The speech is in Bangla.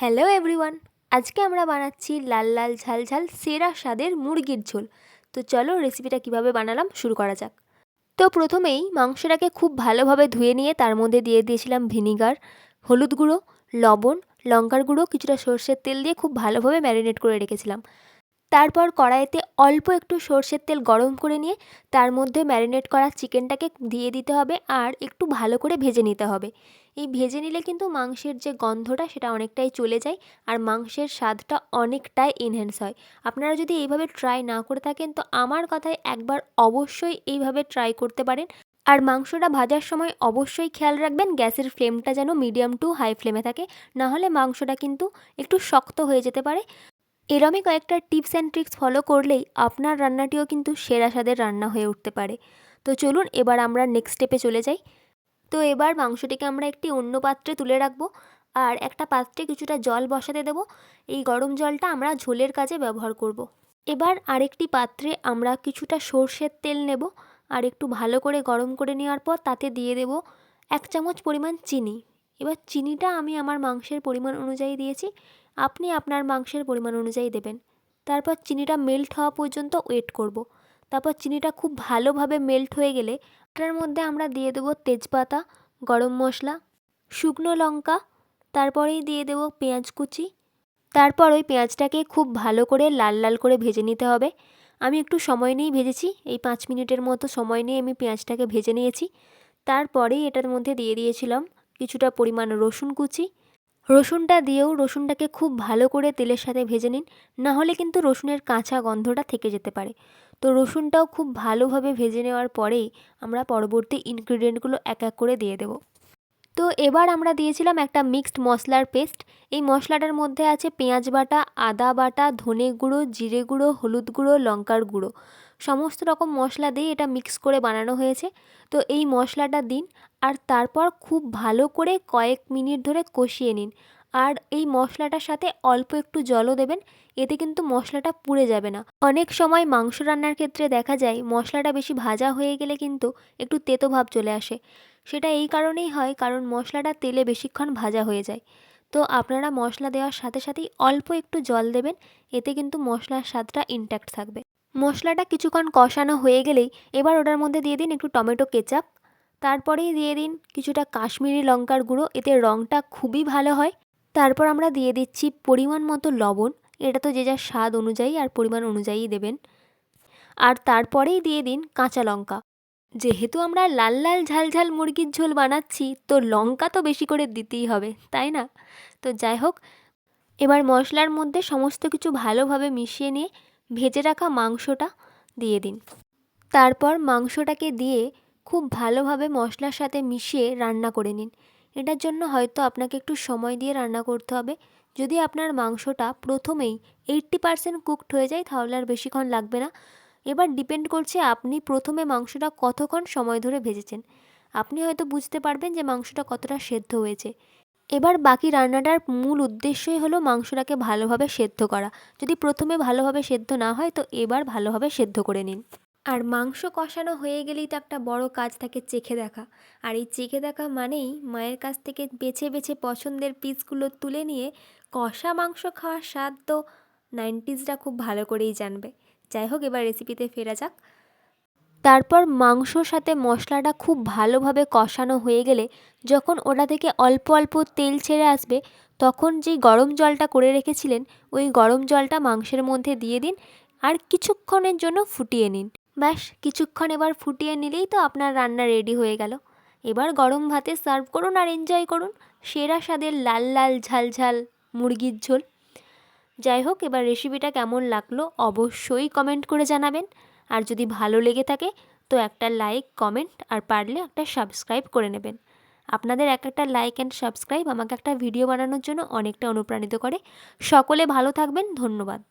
হ্যালো এভরিওয়ান, আজকে আমরা বানাচ্ছি লাল লাল ঝাল ঝাল সেরা স্বাদের মুরগির ঝোল। তো চলো রেসিপিটা কিভাবে বানালাম শুরু করা যাক। তো প্রথমেই মাংসটাকে খুব ভালোভাবে ধুয়ে নিয়ে তার মধ্যে দিয়ে দিয়েছিলাম ভিনিগার, হলুদ গুঁড়ো, লবণ, লঙ্কার গুঁড়ো, কিছুটা সর্ষের তেল দিয়ে খুব ভালোভাবে ম্যারিনেট করে রেখেছিলাম। তারপর কড়াইতে অল্প একটু সর্ষের তেল গরম করে নিয়ে তার মধ্যে ম্যারিনেট করা চিকেনটাকে দিয়ে দিতে হবে আর একটু ভালো করে ভেজে নিতে হবে। এই ভেজে নিলে কিন্তু মাংসের যে গন্ধটা সেটা অনেকটাই চলে যায় আর মাংসের স্বাদটা অনেকটাই এনহ্যান্স হয়। আপনারা যদি এইভাবে ট্রাই না করে থাকেন তো আমার কথায় একবার অবশ্যই এইভাবে ট্রাই করতে পারেন। আর মাংসটা ভাজার সময় অবশ্যই খেয়াল রাখবেন গ্যাসের ফ্লেমটা যেন মিডিয়াম টু হাই ফ্লেমে থাকে, নাহলে মাংসটা কিন্তু একটু শক্ত হয়ে যেতে পারে। এরমই কয়েকটা টিপস অ্যান্ড ট্রিক্স ফলো করলেই আপনার রান্নাটিও কিন্তু সেরা স্বাদের রান্না হয়ে উঠতে পারে। তো চলুন এবার আমরা নেক্সট স্টেপে চলে যাই। তো এবার মাংসটিকে আমরা একটি অন্য পাত্রে তুলে রাখবো আর একটা পাত্রে কিছুটা জল বসাতে দেবো। এই গরম জলটা আমরা ঝোলের কাজে ব্যবহার করব। এবার আরেকটি পাত্রে আমরা কিছুটা সর্ষের তেল নেব আর একটু ভালো করে গরম করে নেওয়ার পর তাতে দিয়ে দেব 1 চামচ পরিমাণ চিনি। এবার চিনিটা আমি আমার মাংসের পরিমাণ অনুযায়ী দিয়েছি, আপনি আপনার মাংসের পরিমাণ অনুযায়ী দেবেন। তারপর চিনিটা মেল্ট হওয়া পর্যন্ত ওয়েট করব। তারপর চিনিটা খুব ভালোভাবে মেল্ট হয়ে গেলে তার মধ্যে আমরা দিয়ে দেবো তেজপাতা, গরম মশলা, শুকনো লঙ্কা, তারপরেই দিয়ে দেবো পেঁয়াজ কুচি। তারপর ওই পেঁয়াজটাকে খুব ভালো করে লাল লাল করে ভেজে নিতে হবে। আমি একটু সময় নিয়েই ভেজেছি, এই 5 মিনিটের মতো সময় নিয়ে আমি পেঁয়াজটাকে ভেজে নিয়েছি। তারপরেই এটার মধ্যে দিয়ে দিয়েছিলাম কিছুটা পরিমাণ রসুন কুচি। রসুনটা দিয়েও রসুনটাকে খুব ভালো করে তেলের সাথে ভেজে নিন, না হলে কিন্তু রসুনের কাঁচা গন্ধটা থেকে যেতে পারে। তো রসুনটাও খুব ভালোভাবে ভেজে নেওয়ার পরেই আমরা পরবর্তী ইনগ্রিডিয়েন্টগুলো এক এক করে দিয়ে দেবো। তো এবার আমরা দিয়েছিলাম একটা মিক্সড মশলার পেস্ট। এই মশলাটার মধ্যে আছে পেঁয়াজ বাটা, আদা বাটা, ধনে গুঁড়ো, জিরে গুঁড়ো, হলুদ গুঁড়ো, লঙ্কার গুঁড়ো, সমস্ত রকম মশলা দিয়ে এটা মিক্স করে বানানো হয়েছে। তো এই মশলাটা দিন আর তারপর খুব ভালো করে কয়েক মিনিট ধরে কষিয়ে নিন। আর এই মশলাটার সাথে অল্প একটু জলও দেবেন, এতে কিন্তু মশলাটা পুড়ে যাবে না। অনেক সময় মাংস রান্নার ক্ষেত্রে দেখা যায় মশলাটা বেশি ভাজা হয়ে গেলে কিন্তু একটু তেতো ভাব চলে আসে। সেটা এই কারণেই হয় কারণ মশলাটা তেলে বেশিক্ষণ ভাজা হয়ে যায়। তো আপনারা মশলা দেওয়ার সাথে সাথেই অল্প একটু জল দেবেন, এতে কিন্তু মশলার স্বাদটা ইনট্যাক্ট থাকবে। মশলাটা কিছুক্ষণ কষানো হয়ে গেলেই এবার ওটার মধ্যে দিয়ে দিন একটু টমেটো কেচাপ, তারপরেই দিয়ে দিন কিছুটা কাশ্মীরি লঙ্কার গুঁড়ো, এতে রঙটা খুবই ভালো হয়। তারপর আমরা দিয়ে দিচ্ছি পরিমাণ মতো লবণ, এটা তো যে যার স্বাদ অনুযায়ী আর পরিমাণ অনুযায়ী দেবেন। আর তারপরেই দিয়ে দিন কাঁচা লঙ্কা। যেহেতু আমরা লাল লাল ঝাল ঝাল মুরগির ঝোল বানাচ্ছি তো লঙ্কা তো বেশি করে দিতেই হবে, তাই না? তো যাই হোক, এবার মশলার মধ্যে সমস্ত কিছু ভালোভাবে মিশিয়ে নিয়ে ভেজে রাখা মাংসটা দিয়ে দিন। তারপর মাংসটাকে দিয়ে খুব ভালোভাবে মশলার সাথে মিশিয়ে রান্না করে নিন। এটার জন্য হয়তো আপনাকে একটু সময় দিয়ে রান্না করতে হবে। যদি আপনার মাংসটা প্রথমেই 80% কুকড হয়ে যায় তাহলে আর বেশিক্ষণ লাগবে না। এবার ডিপেন্ড করছে আপনি প্রথমে মাংসটা কতক্ষণ সময় ধরে ভেজেছেন। আপনি হয়তো বুঝতে পারবেন যে মাংসটা কতটা সেদ্ধ হয়েছে। এবার বাকি রান্নাটার মূল উদ্দেশ্যই হলো মাংসটাকে ভালোভাবে সেদ্ধ করা। যদি প্রথমে ভালোভাবে সেদ্ধ না হয় তো এবার ভালোভাবে সেদ্ধ করে নিন। আর মাংস কষানো হয়ে গেলেই তো একটা বড় কাজ থাকে চেখে দেখা। আর এই চেখে দেখা মানেই মায়ের কাছ থেকে বেছে বেছে পছন্দের পিসগুলো তুলে নিয়ে কষা মাংস খাওয়ার স্বাদ তো 90sরা খুব ভালো করেই জানবে। যাই হোক, এবার রেসিপিতে ফেরা যাক। তারপর মাংসর সাথে মশলাটা খুব ভালোভাবে কষানো হয়ে গেলে যখন ওটা থেকে অল্প অল্প তেল ছেড়ে আসবে তখন যেই গরম জলটা করে রেখেছিলেন ওই গরম জলটা মাংসের মধ্যে দিয়ে দিন আর কিছুক্ষণের জন্য ফুটিয়ে নিন। ব্যাস কিছুক্ষণ এবার ফুটিয়ে নিলেই তো আপনার রান্না রেডি হয়ে গেল। এবার গরম ভাতে সার্ভ করুন আর এনজয় করুন সেরা স্বাদের লাল লাল ঝাল ঝাল মুরগির ঝোল। যাই হোক, এবার রেসিপিটা কেমন লাগলো অবশ্যই কমেন্ট করে জানাবেন। আর যদি ভালো লেগে থাকে তো একটা লাইক, কমেন্ট আর পারলে একটা সাবস্ক্রাইব করে নেবেন। আপনাদের এক একটা লাইক অ্যান্ড সাবস্ক্রাইব আমাকে একটা ভিডিও বানানোর জন্য অনেকটা অনুপ্রাণিত করে। সকলে ভালো থাকবেন, ধন্যবাদ।